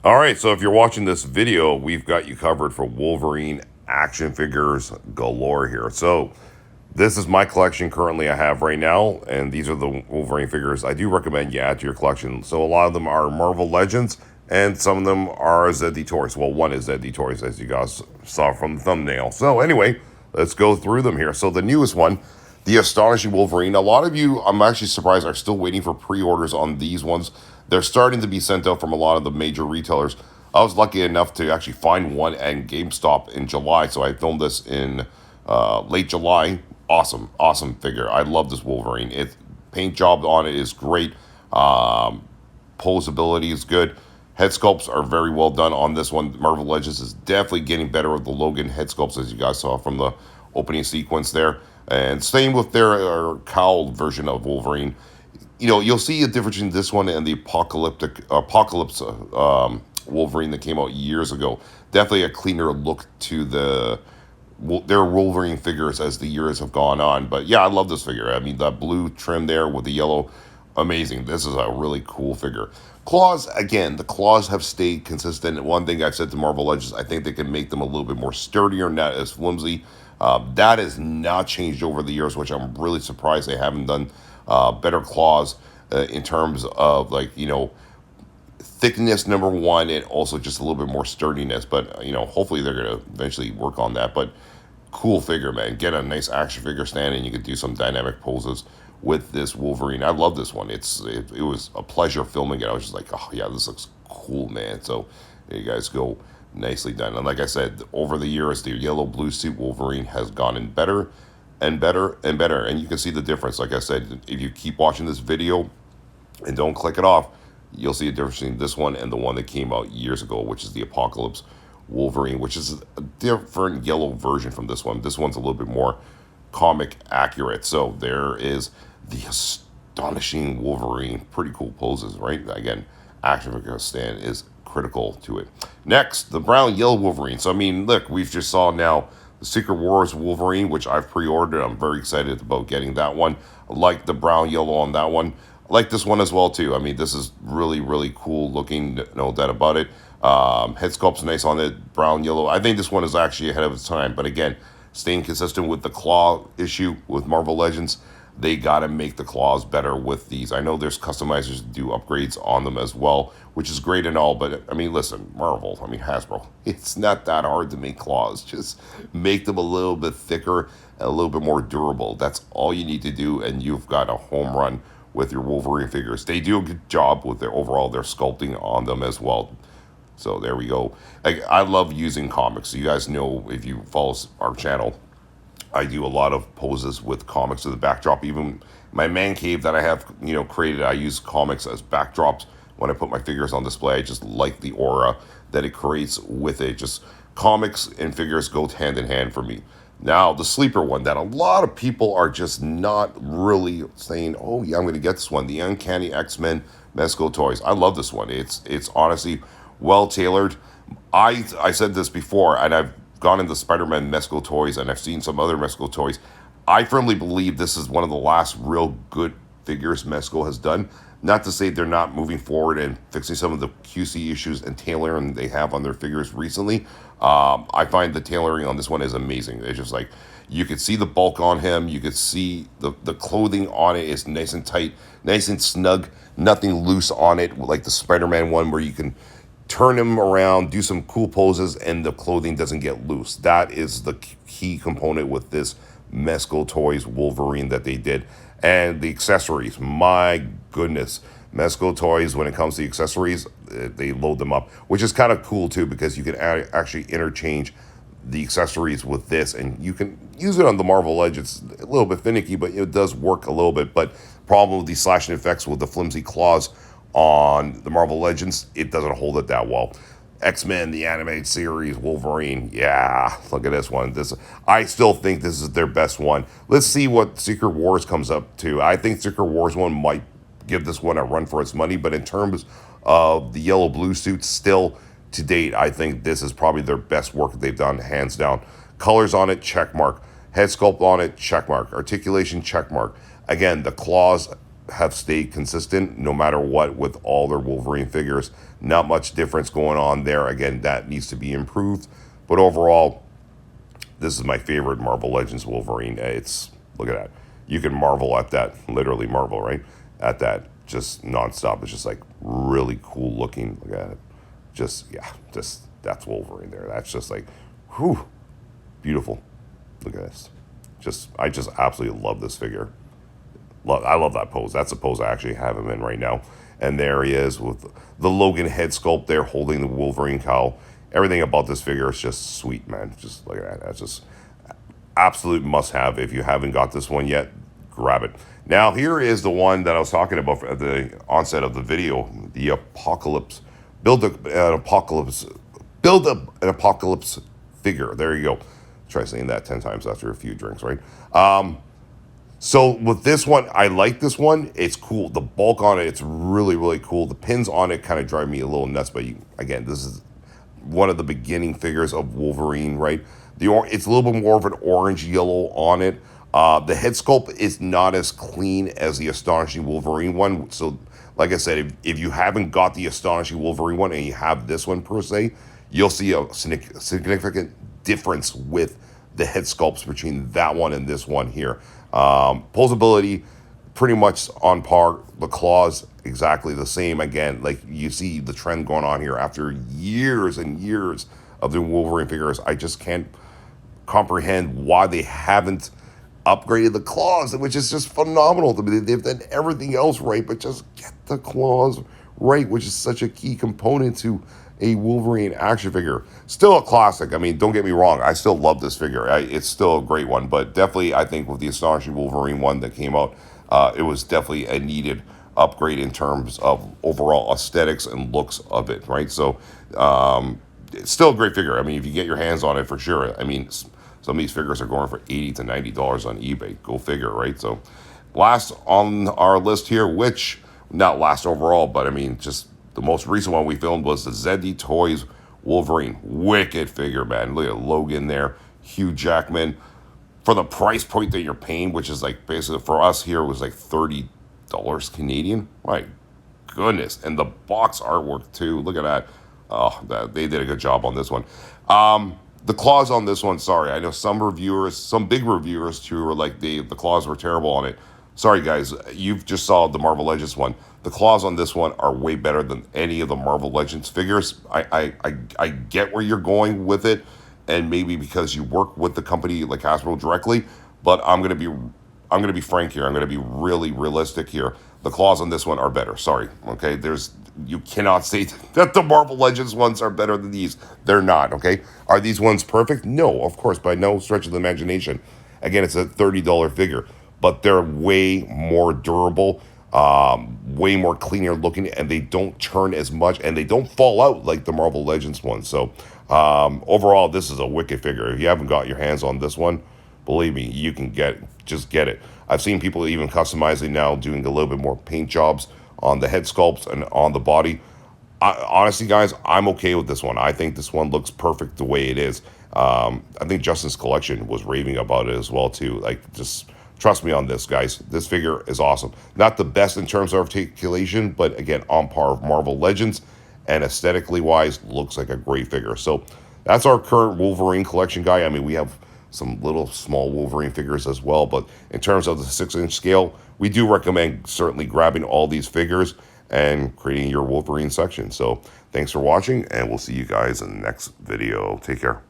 All right, so if you're watching this video, we've got you covered for Wolverine action figures galore here. So this is my collection currently I have right now, and these are the Wolverine figures I do recommend you add to your collection. So a lot of them are Marvel Legends, and some of them are ZD Toys. Well, one is ZD Toys, as you guys saw from the thumbnail. So anyway, let's go through them here. So the newest one, the Astonishing Wolverine. A lot of you, I'm actually surprised, are still waiting for pre-orders on these ones. They're starting to be sent out from a lot of the major retailers. I was lucky enough to actually find one at GameStop in July, so I filmed this in late July. Awesome, awesome figure. I love this Wolverine. It paint job on it is great. Posability is good. Head sculpts are very well done on this one. Marvel Legends is definitely getting better with the Logan head sculpts, as you guys saw from the opening sequence there. And same with their cowl version of Wolverine. You know, you'll see a difference in this one and the Apocalypse Wolverine that came out years ago. Definitely a cleaner look to their Wolverine figures as the years have gone on. But yeah, I love this figure. I mean, that blue trim there with the yellow, amazing. This is a really cool figure. Claws, again, the claws have stayed consistent. One thing I've said to Marvel Legends, I think they can make them a little bit more sturdier, not as flimsy. That has not changed over the years, which I'm really surprised they haven't done better claws in terms of, like, you know, thickness, number one, and also just a little bit more sturdiness. But, you know, hopefully they're going to eventually work on that. But cool figure, man. Get a nice action figure stand and you can do some dynamic poses with this Wolverine. I love this one. It was a pleasure filming it. I was just like, oh yeah, this looks cool, man. So there you guys go. Nicely done. And like I said, over the years, the yellow blue suit Wolverine has gotten better and better and better. And you can see the difference. Like I said, if you keep watching this video and don't click it off, you'll see a difference between this one and the one that came out years ago, which is the Apocalypse Wolverine, which is a different yellow version from this one. This one's a little bit more comic accurate. So there is the Astonishing Wolverine. Pretty cool poses, right? Again, action figure stand is critical to it. Next, the brown yellow Wolverine. So I mean, look, we've just saw now the Secret Wars Wolverine, which I've pre-ordered. I'm very excited about getting that one. I like the brown yellow on that one. I like this one as well too. I mean, this is really, really cool looking, no doubt about it. Head sculpt's nice on it, brown yellow. I think this one is actually ahead of its time, but again, staying consistent with the claw issue with Marvel Legends, they gotta make the claws better with these. I know there's customizers that do upgrades on them as well, which is great and all, but I mean, listen, Marvel, I mean, Hasbro, it's not that hard to make claws. Just make them a little bit thicker and a little bit more durable. That's all you need to do, and you've got a home run with your Wolverine figures. They do a good job with their sculpting on them as well. So there we go. I love using comics. You guys know, if you follow our channel, I do a lot of poses with comics as the backdrop. Even my man cave that I have, you know, created, I use comics as backdrops when I put my figures on display. I just like the aura that it creates with it. Just comics and figures go hand in hand for me. Now, the sleeper one that a lot of people are just not really saying, oh yeah, I'm going to get this one. The Uncanny Xmen Mezco Toys. I love this one. It's honestly well tailored. I said this before, and I've gone into Spider-Man Mezco toys, and I've seen some other Mezco toys. I firmly believe this is one of the last real good figures Mezco has done. Not to say they're not moving forward and fixing some of the QC issues and tailoring they have on their figures recently. I find the tailoring on this one is amazing. It's just like, you could see the bulk on him. You could see the clothing on it is nice and tight, nice and snug, nothing loose on it, like the Spider-Man one where you can turn him around, do some cool poses, and the clothing doesn't get loose. That is the key component with this Mezco Toys Wolverine that they did. And the accessories, my goodness. Mezco Toys, when it comes to the accessories, they load them up, which is kind of cool too, because you can actually interchange the accessories with this, and you can use it on the Marvel Legends. It's a little bit finicky, but it does work a little bit. But problem with these slashing effects with the flimsy claws on the Marvel Legends, it doesn't hold it that well. Xmen, the animated series, Wolverine, yeah, look at this one. I still think this is their best one. Let's see what Secret Wars comes up to. I think Secret Wars one might give this one a run for its money, but in terms of the yellow blue suits, still to date, I think this is probably their best work they've done, hands down. Colors on it, check mark. Head sculpt on it, check mark. Articulation, check mark. Again, the claws have stayed consistent no matter what with all their Wolverine figures. Not much difference going on there. Again, that needs to be improved. But overall, this is my favorite Marvel Legends Wolverine. It's, look at that. You can marvel at that, literally marvel, right? At that, just nonstop. It's just like really cool looking. Look at it. Just, yeah, just, that's Wolverine there. That's just like, whew, beautiful. Look at this. I just absolutely love this figure. I love that pose. That's the pose I actually have him in right now. And there he is with the Logan head sculpt there holding the Wolverine cowl. Everything about this figure is just sweet, man. Just look at that. That's just absolute must have. If you haven't got this one yet, grab it. Now, here is the one that I was talking about at the onset of the video, the Apocalypse. Build an apocalypse figure. There you go. Try saying that 10 times after a few drinks, right? So with this one, I like this one. It's cool. The bulk on it, it's really, really cool. The pins on it kind of drive me a little nuts, but again, this is one of the beginning figures of Wolverine, right? It's a little bit more of an orange yellow on it. The head sculpt is not as clean as the Astonishing Wolverine one. So, like I said, if you haven't got the Astonishing Wolverine one and you have this one per se, you'll see a significant difference with the head sculpts between that one and this one here. Posability, pretty much on par. The claws, exactly the same. Again, like you see the trend going on here after years and years of the Wolverine figures. I just can't comprehend why they haven't upgraded the claws, which is just phenomenal to me. They've done everything else right, but just get the claws right, which is such a key component to a Wolverine action figure. Still a classic. I mean, don't get me wrong. I still love this figure. It's still a great one, but definitely I think with the Astonishing Wolverine one that came out, it was definitely a needed upgrade in terms of overall aesthetics and looks of it, right? So it's still a great figure. I mean, if you get your hands on it, for sure. I mean, some of these figures are going for $80 to $90 on eBay. Go figure, right? So last on our list here, which, not last overall, but I mean, just the most recent one we filmed was the ZD Toys Wolverine. Wicked figure, man. Look at Logan there. Hugh Jackman. For the price point that you're paying, which is like basically for us here, was like $30 Canadian. My goodness. And the box artwork too. Look at that. Oh, they did a good job on this one. The claws on this one, sorry. I know some reviewers, some big reviewers too, are like the claws were terrible on it. Sorry, guys. You've just saw the Marvel Legends one. The claws on this one are way better than any of the Marvel Legends figures. I get where you're going with it, and maybe because you work with the company like Hasbro directly. But I'm gonna be frank here. I'm gonna be really realistic here. The claws on this one are better. Sorry. Okay. You cannot say that the Marvel Legends ones are better than these. They're not. Okay. Are these ones perfect? No, of course, by no stretch of the imagination. Again, it's a $30 figure, but they're way more durable, way more cleaner looking, and they don't churn as much, and they don't fall out like the Marvel Legends ones. So overall, this is a wicked figure. If you haven't got your hands on this one, believe me, you can just get it. I've seen people even customizing now, doing a little bit more paint jobs on the head sculpts and on the body. Honestly, guys, I'm okay with this one. I think this one looks perfect the way it is. I think Justin's Collection was raving about it as well too. Like, just trust me on this, guys. This figure is awesome. Not the best in terms of articulation, but again, on par with Marvel Legends, and aesthetically wise, looks like a great figure. So that's our current Wolverine collection, guy. I mean, we have some little small Wolverine figures as well, but in terms of the 6-inch scale, we do recommend certainly grabbing all these figures and creating your Wolverine section. So thanks for watching, and we'll see you guys in the next video. Take care.